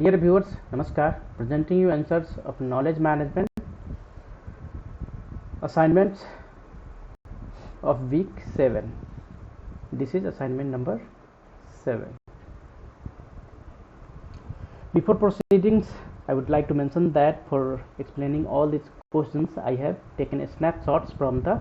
Dear viewers, Namaskar. Presenting you answers of knowledge management assignments of week 7. This is assignment number 7. Before proceedings, I would like to mention that for explaining all these questions, I have taken snapshots from the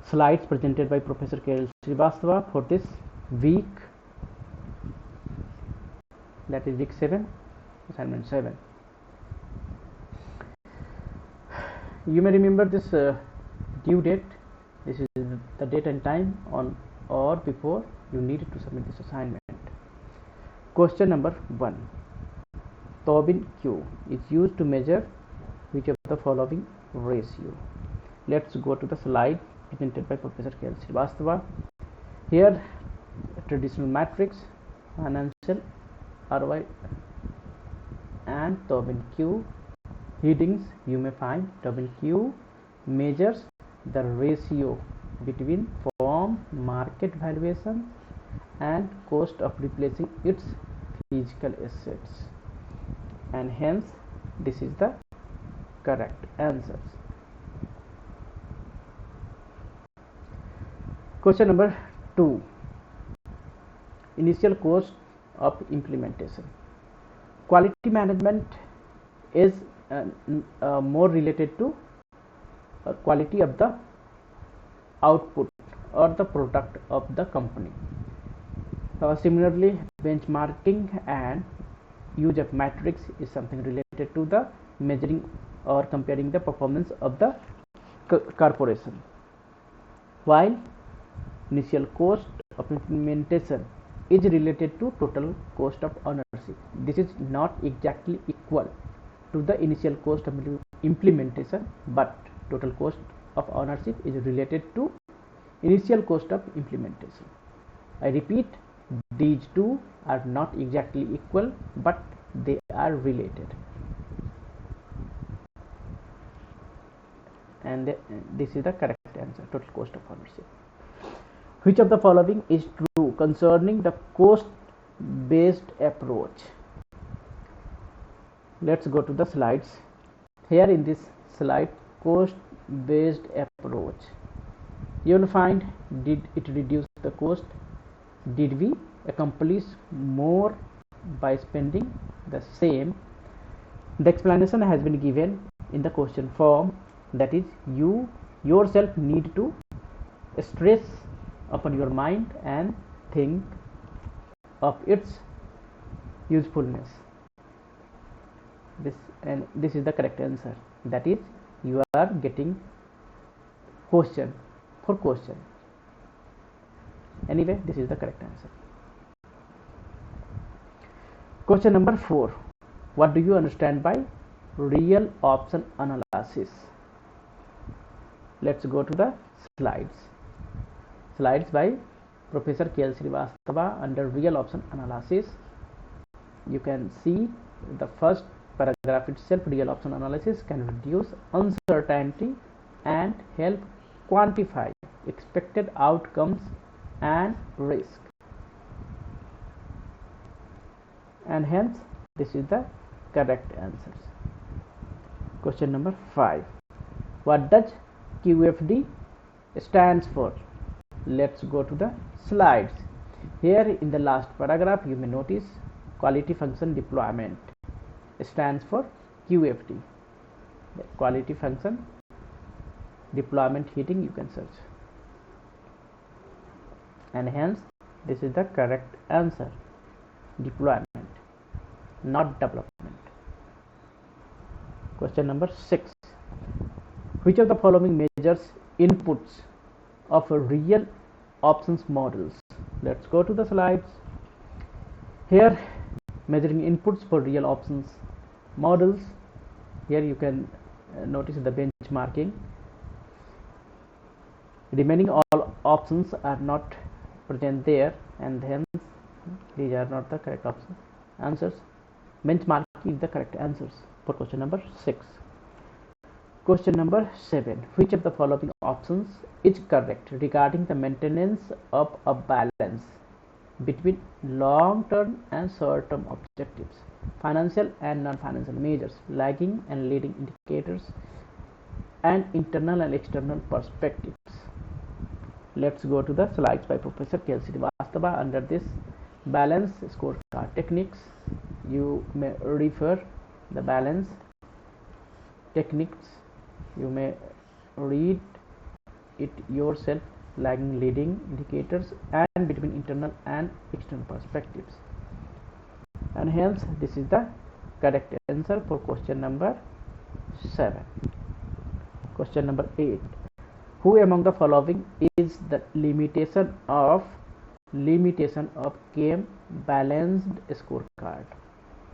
slides presented by Professor K.L. Srivastava for this week, that is week 7, assignment 7. You may remember this due date. This is the date and time on or before you needed to submit this assignment. Question number 1. Tobin Q is used to measure which of the following ratio? Let's go to the slide presented by Professor K.L. Srivastava. Here, traditional matrix, financial ROI and Tobin Q headings. You may find Tobin Q measures the ratio between firm market valuation and cost of replacing its physical assets, and hence this is the correct answer. Question number 2. Initial cost of implementation. Quality management is more related to quality of the output or the product of the company. Similarly, benchmarking and use of matrix is something related to the measuring or comparing the performance of the corporation, while initial cost of implementation is related to total cost of ownership. This is not exactly equal to the initial cost of implementation, but total cost of ownership is related to initial cost of implementation. I repeat, these two are not exactly equal, but they are related, and this is the correct answer, total cost of ownership. Which of the following is true concerning the cost based approach? Let's go to the slides. Here in this slide, cost based approach, you will find, did it reduce the cost? Did we accomplish more by spending the same? The explanation has been given in the question form, that is, you yourself need to stress upon your mind and think of its usefulness. This is the correct answer, that is, you are getting question for question. Anyway, this is the correct answer. Question number 4. What do you understand by real option analysis? Let's go to the slides by Professor K.L. Srivastava under real option analysis. You can see the first paragraph itself. Real option analysis can reduce uncertainty and help quantify expected outcomes and risk, and hence this is the correct answers. Question number 5. What does QFD stands for? Let's go to the slides. Here in the last paragraph, you may notice quality function deployment stands for QFD. The quality function deployment heading you can search, and hence this is the correct answer, deployment, not development. Question number 6. Which of the following measures inputs of a real options models? Let's go to the slides. Here, measuring inputs for real options models. Here you can notice the benchmarking. Remaining all options are not present there, and hence these are not the correct answers. Benchmarking is the correct answers for question number 6. Question number 7. Which of the following options is correct regarding the maintenance of a balance between long-term and short-term objectives? financial and non-financial measures, lagging and leading indicators, and internal and external perspectives. Let's go to the slides by Professor K.L. Srivastava. Under this balance scorecard techniques, you may refer the balance techniques. You may read it yourself, lagging, leading indicators, and between internal and external perspectives. And hence, this is the correct answer for question number 7. Question number 8. Who among the following is the limitation of KM balanced scorecard?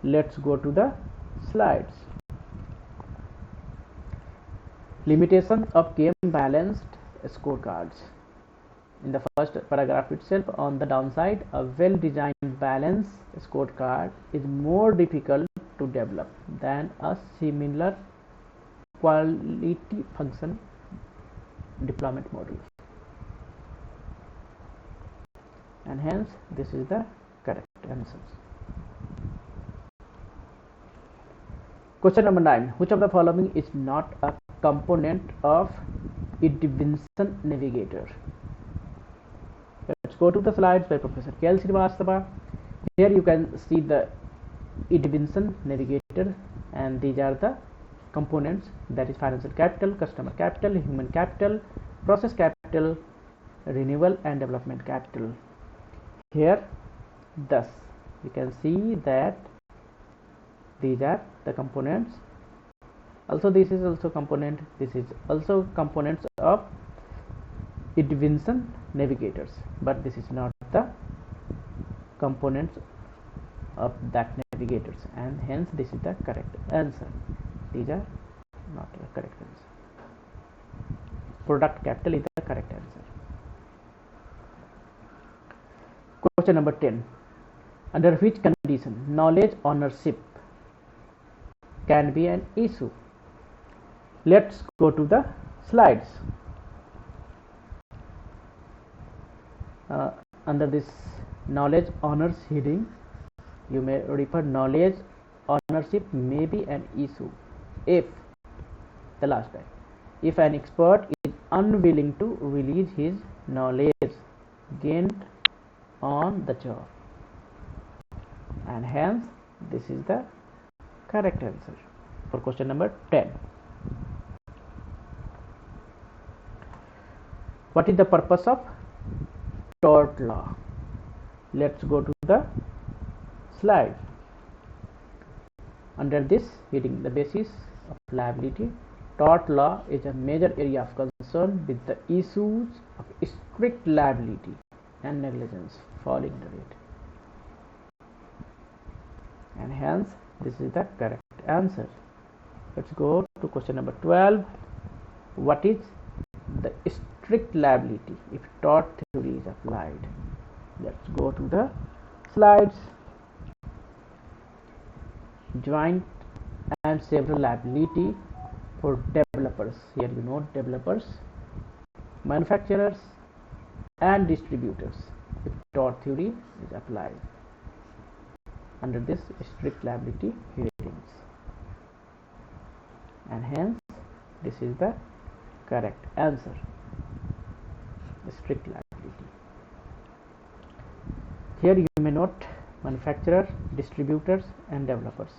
Let's go to the slides. Limitation of KM balanced scorecards. In the first paragraph itself, on the downside, a well-designed balanced scorecard is more difficult to develop than a similar quality function deployment model, and hence this is the correct answer. Question number 9. Which of the following is not a component of Edvinson navigator? Let's go to the slides by Professor K.L. Srivastava. Here you can see the Edvinson navigator, and these are the components, that is financial capital, customer capital, human capital, process capital, renewal and development capital. Here thus you can see that these are the components. Also this is also component, this is also components of Edvinson navigators, but this is not the components of that navigators, and hence this is the correct answer. These are not the correct answer. Product capital is the correct answer. Question number 10. Under which condition knowledge ownership can be an issue? Let's go to the slides. Under this knowledge owners heading, you may refer knowledge ownership may be an issue if the last time if an expert is unwilling to release his knowledge gained on the job, and hence this is the correct answer for question number 10. What is the purpose of tort law? Let's go to the slide. Under this heading, the basis of liability, tort law is a major area of concern with the issues of strict liability and negligence falling under it, and hence this is the correct answer. Let's go to question number 12. What is the strict liability if tort theory is applied? Let's go to the slides. Joint and several liability for developers. Here you know developers, manufacturers and distributors if tort theory is applied under this strict liability headings, and hence this is the correct answer. Strict liability. Here you may note manufacturers, distributors and developers.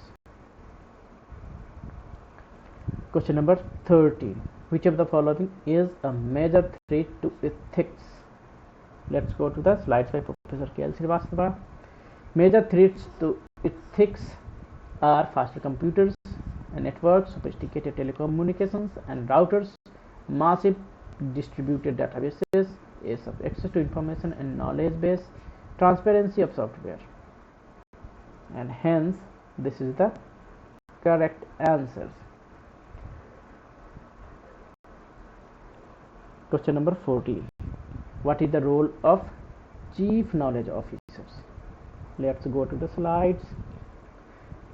Question number 13. Which of the following is a major threat to ethics? Let's go to the slides by Professor K.L. Srivastava. Major threats to ethics are faster computers and networks, sophisticated telecommunications and routers, massive distributed databases, ease of access to information and knowledge base, transparency of software, and hence this is the correct answer. Question number 14. What is the role of chief knowledge officers? Let's go to the slides.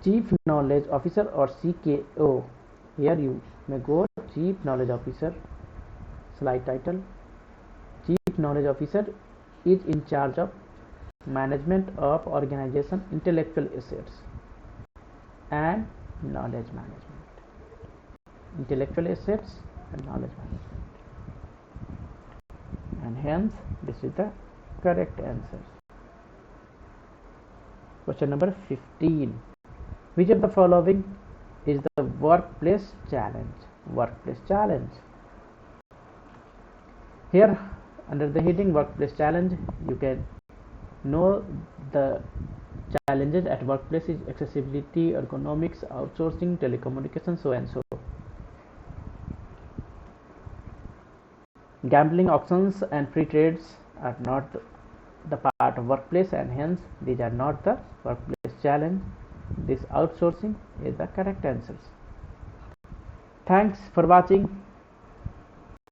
Chief knowledge officer or CKO. Here you may go chief knowledge officer. Slide title. Chief knowledge officer is in charge of management of organization intellectual assets and knowledge management. Intellectual assets and knowledge management. And hence this is the correct answer. Question number 15. Which of the following is the workplace challenge? Workplace challenge. Here under the heading workplace challenge, you can know the challenges at workplace is accessibility, ergonomics, outsourcing, telecommunications, so and so. Gambling, auctions and free trades are not the part of workplace, and hence these are not the workplace challenge. This outsourcing is the correct answers. Thanks for watching.